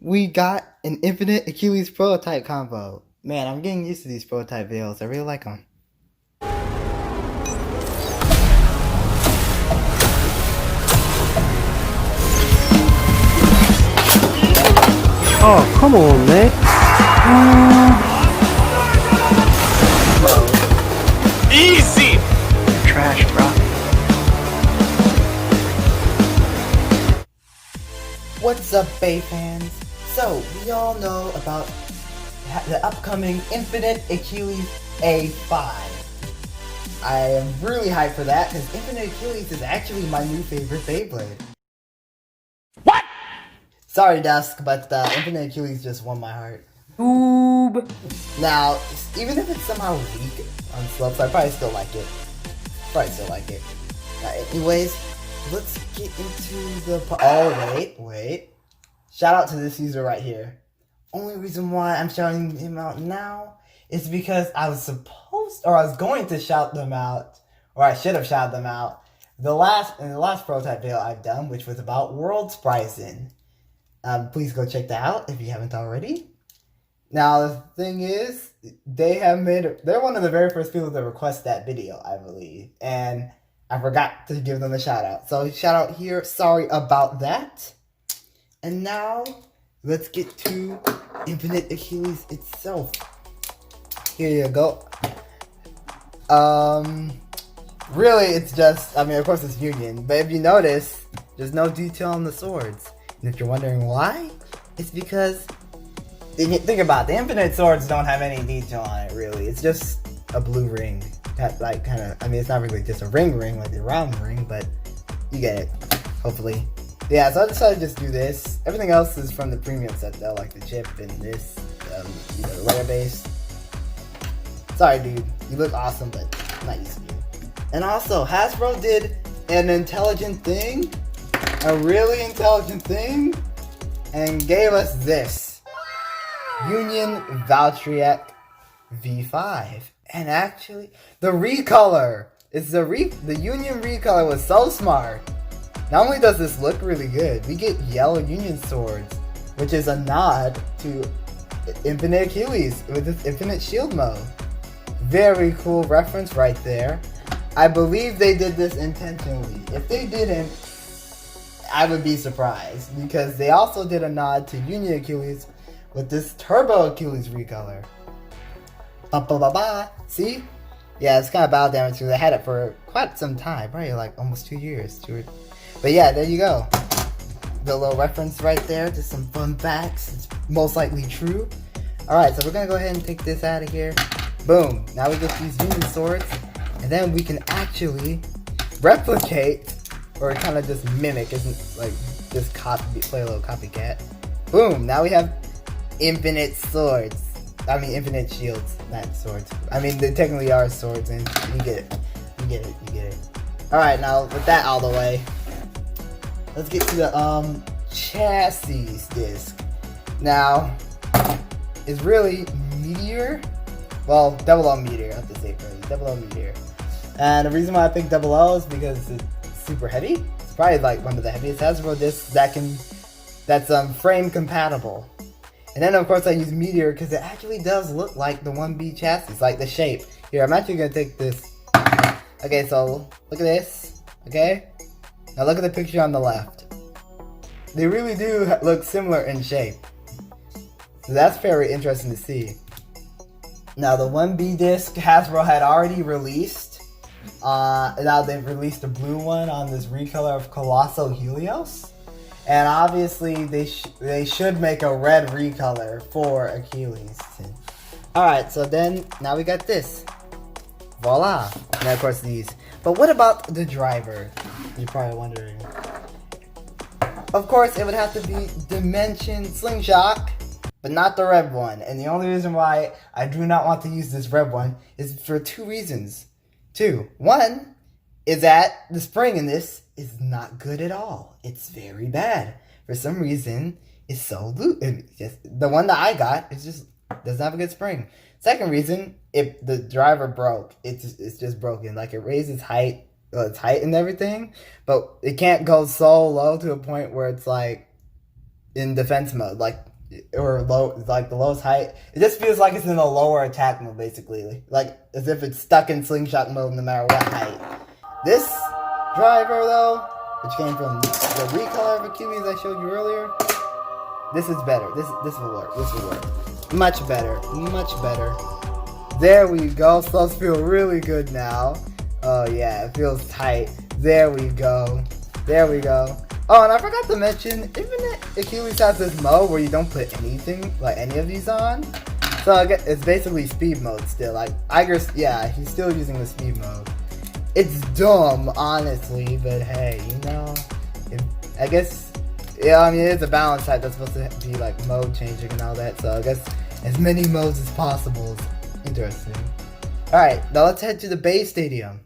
We got an Infinite Achilles prototype combo. Man, I'm getting used to these prototype videos. I really like them. Oh, come on, man. Easy! Trash, bro. What's up, Bey fans? So, we all know about the upcoming Infinite Achilles A5. I am really hyped for that because Infinite Achilles is actually my new favorite Beyblade. What? Sorry, Dusk, but Infinite Achilles just won my heart. Oob. Now, even if it's somehow weak on slopes, I probably still like it. Anyways, let's get into the... Oh, wait. Shout out to this user right here. Only reason why I'm shouting him out now is because I was going to shout them out, or I should have shouted them out, in the last prototype video I've done, which was about World Spryzen. Please go check that out if you haven't already. Now, the thing is, they're one of the very first people to request that video, I believe. And I forgot to give them a shout out. So, shout out here. Sorry about that. And now, let's get to Infinite Achilles itself. Here you go. Really, it's just, of course it's Union. But if you notice, there's no detail on the swords. And if you're wondering why, it's because... Think about it, the Infinite Swords don't have any detail on it, really. It's just a blue ring. That, it's not really just a ring like the round ring, but you get it, hopefully. Yeah, so I decided to just do this. Everything else is from the premium set, though, like the chip and this, the layer base. Sorry, dude. You look awesome, but I'm not used to you. And also, Hasbro did an intelligent thing, a really intelligent thing, and gave us this. Union Valtryek V5. And actually, the recolor. The Union recolor was so smart. Not only does this look really good, we get yellow Union swords, which is a nod to Infinite Achilles with its Infinite Shield mode. Very cool reference right there. I believe they did this intentionally. If they didn't, I would be surprised, because they also did a nod to Union Achilles with this Turbo Achilles recolor. See? Yeah, it's kind of battle damage because I had it for quite some time, probably like almost 2 years. But yeah, there you go. The little reference right there to some fun facts. It's most likely true. Alright, so we're going to go ahead and take this out of here. Boom. Now we get these Union swords. And then we can actually replicate, or kind of just mimic, isn't like just play a little copycat. Boom. Now we have infinite swords. Infinite shields, not swords. They technically are swords, and you get it. Alright, now with that out of the way, let's get to the chassis disc. Now, it's really Meteor. Well, 00Meteor, I have to say first. 00Meteor. And the reason why I picked 00 is because it's super heavy. It's probably like one of the heaviest Hasbro discs that's frame compatible. And then of course I use Meteor because it actually does look like the 1B chassis, like the shape. Here, I'm actually gonna take this. Okay, so look at this. Okay? Now look at the picture on the left. They really do look similar in shape. So that's very interesting to see. Now the 1B disc Hasbro had already released. Now they've released a blue one on this recolor of Colossal Helios. And obviously, they should make a red recolor for Achilles. Alright, so then, now we got this. Voila! And of course these. But what about the driver? You're probably wondering. Of course, it would have to be Dimension Slingshot, but not the red one. And the only reason why I do not want to use this red one is for two reasons. One is that the spring in this is not good at all. It's very bad. For some reason, it's so loose. The one that I got doesn't have a good spring. Second reason, if the driver broke, it's just broken. Like, it raises height, its height and everything, but it can't go so low to a point where it's like in defense mode. Like or low, like the lowest height. It just feels like it's in a lower attack mode, basically, like as if it's stuck in slingshot mode no matter what height. This driver though, which came from the recolor of Achilles I showed you earlier, this is better. This will work. This will work. Much better. Much better. There we go. Those feel really good now. Oh yeah, it feels tight. There we go. There we go. Oh, and I forgot to mention, Infinite Achilles has this mode where you don't put anything, like any of these on. So I guess it's basically speed mode still. Like Iger's, yeah, he's still using the speed mode. It's dumb, honestly, but hey, you know, I guess, yeah, I mean, it's a balance type that's supposed to be like mode changing and all that. So I guess as many modes as possible is interesting. All right, now let's head to the Beys Stadium.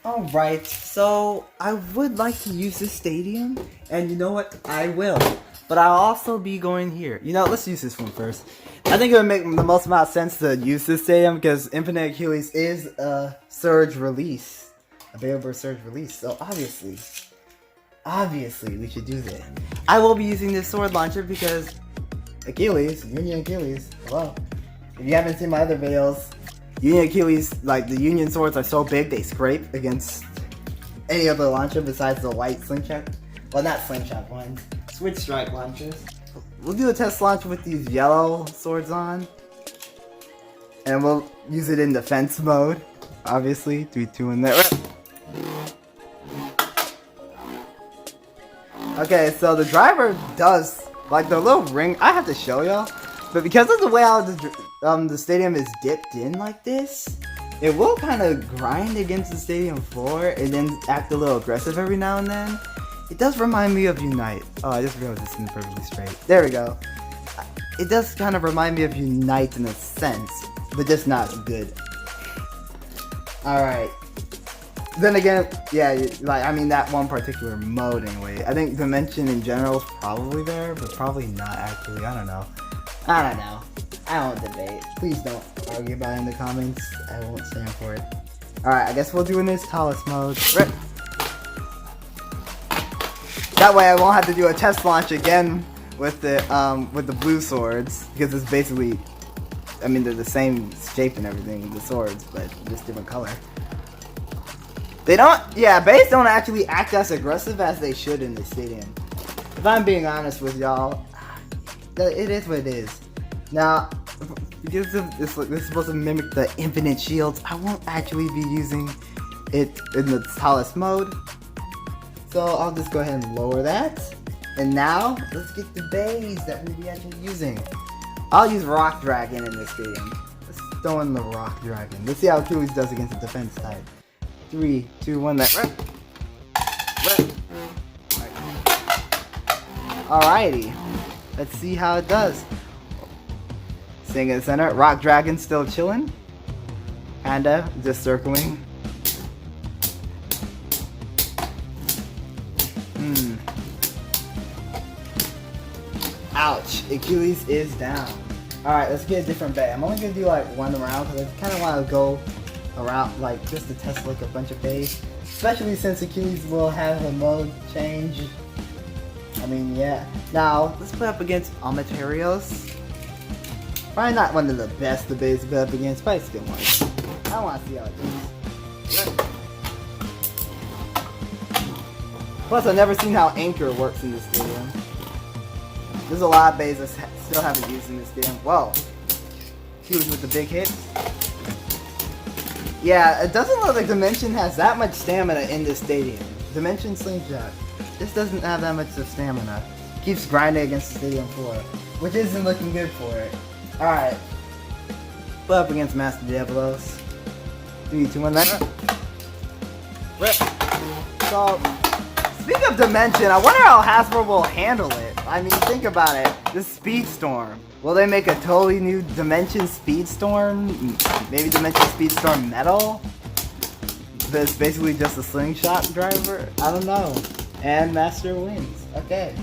Alright, so I would like to use this stadium, and you know what? I will. But I'll also be going here. You know, let's use this one first. I think it would make the most amount of sense to use this stadium because Infinite Achilles is a Surge release. A Beyblade Burst Surge release, so obviously we should do that. I will be using this sword launcher because Achilles, Union Achilles, hello. If you haven't seen my other videos, Union Achilles, like the Union swords are so big they scrape against any other launcher besides the white slingshot. Well, not slingshot ones, switch strike launchers. We'll do a test launch with these yellow swords on, and we'll use it in defense mode. Obviously, 3, 2, and there. Okay, so the driver does like the little ring. I have to show y'all. But because of the way how the stadium is dipped in like this, it will kind of grind against the stadium floor and then act a little aggressive every now and then. It does remind me of Unite. Oh, I just realized it's not perfectly straight. There we go. It does kind of remind me of Unite in a sense, but just not good. Alright. Then again, yeah, like, I mean that one particular mode anyway. I think Dimension in general is probably there, but probably not actually. I don't know. I won't debate. Please don't argue about it in the comments. I won't stand for it. Alright, I guess we'll do in this tallest mode. That way I won't have to do a test launch again with the blue swords. Because it's basically, I mean, they're the same shape and everything, the swords, but just different color. They don't, yeah, Beys don't actually act as aggressive as they should in the stadium. If I'm being honest with y'all, it is what it is. Now, because this is supposed to mimic the infinite shields, I won't actually be using it in the tallest mode. So I'll just go ahead and lower that. And now, let's get the Beys that we'll be actually using. I'll use Rock Dragon in this stadium. Let's throw in the Rock Dragon. Let's see how Achilles does against the defense type. 3, 2, 1, that. Alrighty. Let's see how it does. Staying in the center. Rock Dragon still chilling. Panda just circling. Ouch. Achilles is down. Alright, let's get a different Bey. I'm only going to do like one round because I kind of want to go around like just to test like a bunch of Beys. Especially since Achilles will have a mode change. I mean, yeah. Now, let's put up against Amaterios. Probably not one of the best the Beys to put up against, but still one. I want to see how it goes. Plus, I've never seen how Anchor works in this stadium. There's a lot of Beys I still haven't used in this stadium. Whoa. Huge with the big hits. Yeah, it doesn't look like Dimension has that much stamina in this stadium. Dimension Slingshot. This doesn't have that much of stamina. Keeps grinding against the stadium floor, which isn't looking good for it. Alright. Put up against Master Diablos. 3, 2, 1, that. So, speaking of Dimension, I wonder how Hasbro will handle it. I mean, think about it. This Speedstorm. Will they make a totally new Dimension Speedstorm? Maybe Dimension Speedstorm Metal? But it's basically just a slingshot driver? I don't know. And Master wins. Okay.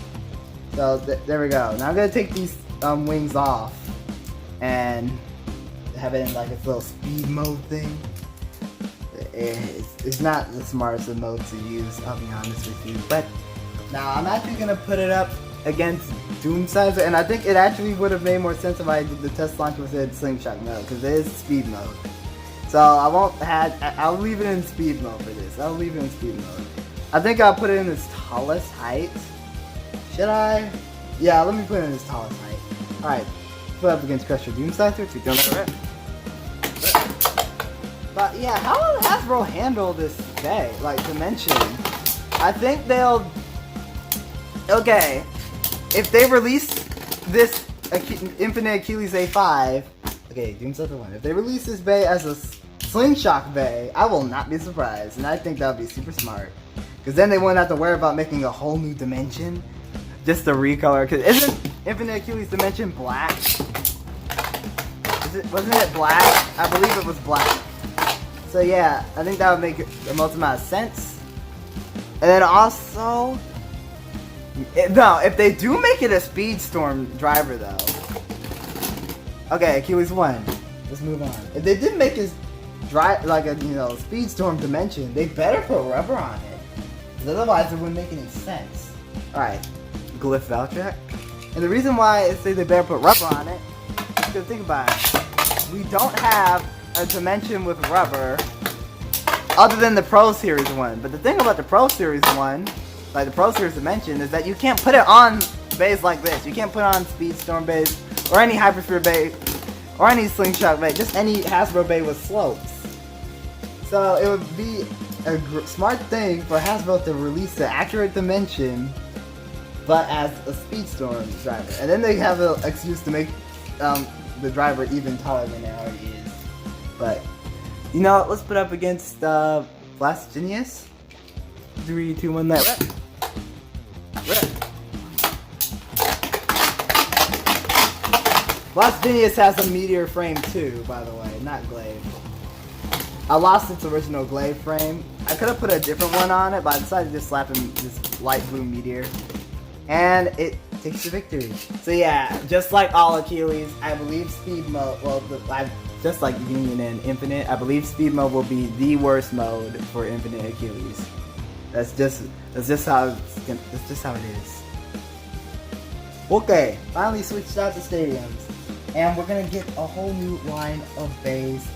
So, there we go. Now I'm going to take these wings off. And have it in like a little speed mode thing. It's not the smartest of modes to use, I'll be honest with you. But now I'm actually going to put it up against Doom Sizer, and I think it actually would have made more sense if I did the test launch was in Slingshot mode, because it is speed mode. So I'll leave it in speed mode for this. I'll leave it in speed mode. I think I'll put it in its tallest height. Should I? Yeah, let me put it in its tallest height. Alright, put up against Crusher Doom Sizer to go that. But yeah, how will Hasbro handle this day? Like, dimension? I think they'll... Okay, if they release this Infinite Achilles A5... Okay, Doom Sizer 1. If they release this Bey as a Slingshot Bey, I will not be surprised. And I think that would be super smart. Because then they won't have to worry about making a whole new dimension. Just to recolor. Because isn't Infinite Achilles Dimension black? Wasn't it black? I believe it was black. So yeah, I think that would make the most amount of sense. And then also... No, if they do make it a Speedstorm driver though. Okay, Achilles 1. Let's move on. If they did make his drive like a Speedstorm dimension, they better put rubber on it. Because otherwise it wouldn't make any sense. Alright. Glyph Valtrak. And the reason why I say they better put rubber on it is because think about it. We don't have a dimension with rubber other than the Pro Series one. But the thing about the Pro Series one, like the Pro Series dimension, is that you can't put it on bays like this. You can't put it on Speedstorm bays or any Hypersphere Bey or any Slingshot Bey, just any Hasbro Bey with slopes. So it would be a smart thing for Hasbro to release the accurate dimension but as a Speedstorm driver. And then they have an excuse to make the driver even taller than it already is. But, let's put up against Blast Genius. 3, 2, 1, that rep. Blast Genius has a Meteor frame too, by the way, not Glaive. I lost its original Glaive frame. I could have put a different one on it, but I decided to slap in this light blue Meteor. And it takes the victory. So yeah, just like all Achilles, I believe speed mode, just like Union and Infinite, I believe speed mode will be the worst mode for Infinite Achilles. That's just how it is. Okay, finally switched out to stadiums. And we're gonna get a whole new line of bays.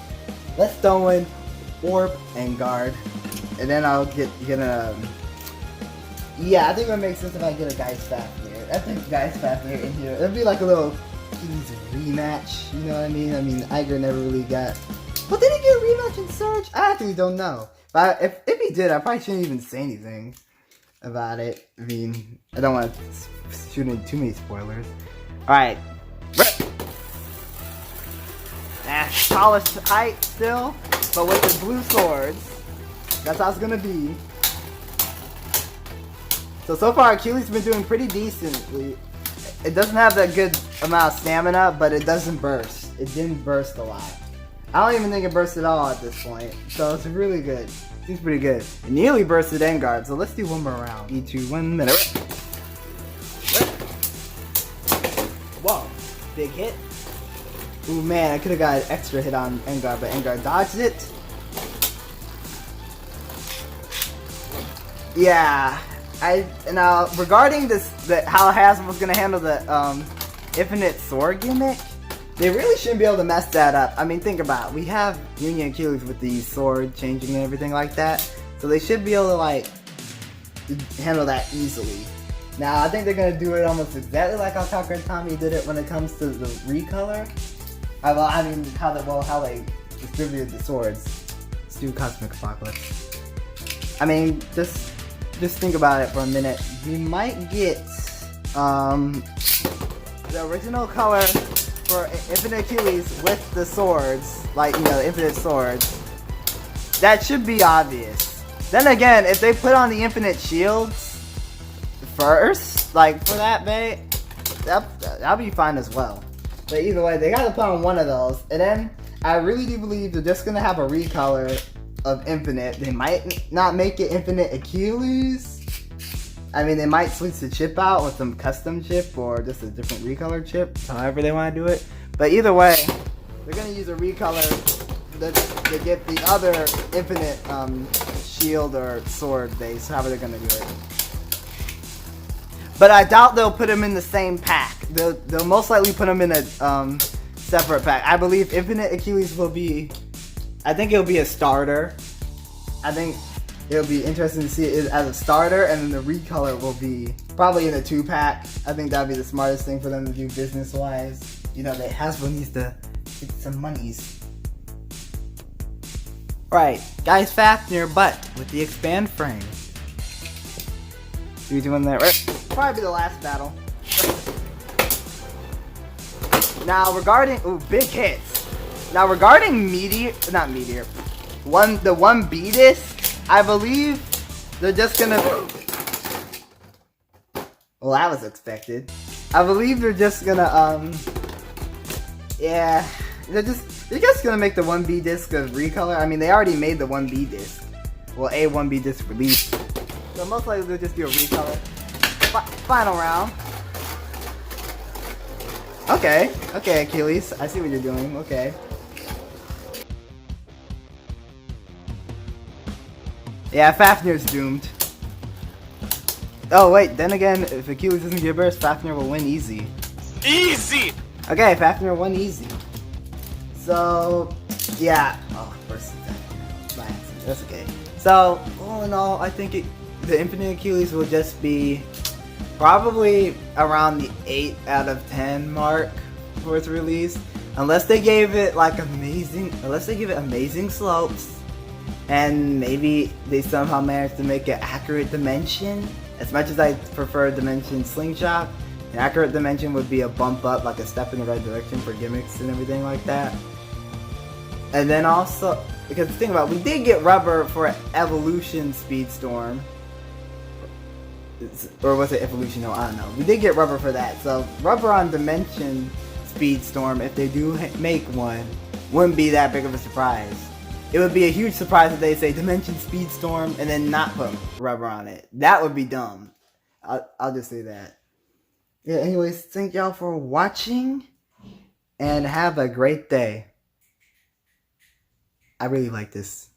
Let's throw in Orb and Guard. And then I'll get yeah, I think it would make sense if I get a Geist Fafnir. I think Geist Fafnir in here. It'd be like a little rematch, you know what I mean? I mean, Iger never really got... But did he get a rematch in Surge? I actually don't know. But if he did, I probably shouldn't even say anything about it. I mean, I don't want to shoot in too many spoilers. Alright. Tallest height still, but with the blue swords. That's how it's gonna be. So far Achilles has been doing pretty decently. It doesn't have that good amount of stamina, but it doesn't burst. It didn't burst a lot. I don't even think it burst at all at this point. So it's really good. Seems pretty good. It nearly bursted Engard, so let's do one more round. E2, 1 minute. Whoa, big hit. Ooh man, I could have got an extra hit on Engard, but Engard dodged it. Yeah. Now regarding how Hasbro was gonna handle the Infinite Sword gimmick, they really shouldn't be able to mess that up. I mean, think about it. We have Union Achilles with the sword changing and everything like that, so they should be able to like handle that easily. Now I think they're gonna do it almost exactly like how Takara Tomy did it when it comes to the recolor. I mean how they distributed the swords. Let's do Cosmic Apocalypse. I mean, just think about it for a minute. We might get the original color for Infinite Achilles with the swords, like the Infinite Swords. That should be obvious. Then again, if they put on the Infinite Shields first, like for that Bey, that'll be fine as well. But either way, they gotta put on one of those. And then I really do believe they're just gonna have a recolor of Infinite. They might not make it Infinite Achilles. I mean, they might switch the chip out with some custom chip or just a different recolor chip, however they want to do it. But either way, they're gonna use a recolor to get the other Infinite shield or sword base, however they're gonna do it. But I doubt they'll put them in the same pack. They'll most likely put them in a separate pack. I believe Infinite Achilles will be, I think it'll be a starter. I think it'll be interesting to see it as a starter, and then the recolor will be probably in a 2-pack. I think that'd be the smartest thing for them to do business-wise. You know, Hasbro needs to get some monies. Right, guys, fasten your butt with the expand frame. See what you're doing there, right? Probably be the last battle. Now regarding, ooh, big hits. Now regarding the 1B disc, I believe they're just gonna, well, that was expected. I believe they're just gonna, yeah, they're just gonna make the 1B disc a recolor. I mean, they already made the 1B disc. Well, a 1B disc release. So most likely they'll just do a recolor. Final round. Okay, Achilles. I see what you're doing. Okay. Yeah, Fafnir's doomed. Oh wait, then again, if Achilles doesn't get burst, Fafnir will win easy. Easy! Okay, Fafnir won easy. So, yeah. Oh, burst by accident. That's okay. So, all in all, I think the Infinite Achilles will just be probably around the 8 out of 10 mark for its release. Unless they gave it like amazing slopes. And maybe they somehow managed to make an accurate dimension. As much as I prefer dimension Slingshot, an accurate dimension would be a bump up, like a step in the right direction for gimmicks and everything like that. And then also, because think about it, we did get rubber for Evolution Speedstorm. Or was it Evolution? No, I don't know. We did get rubber for that. So rubber on Dimension Speedstorm, if they do make one, wouldn't be that big of a surprise. It would be a huge surprise if they say Dimension Speedstorm and then not put rubber on it. That would be dumb. I'll just say that. Yeah, anyways, thank y'all for watching. And have a great day. I really like this.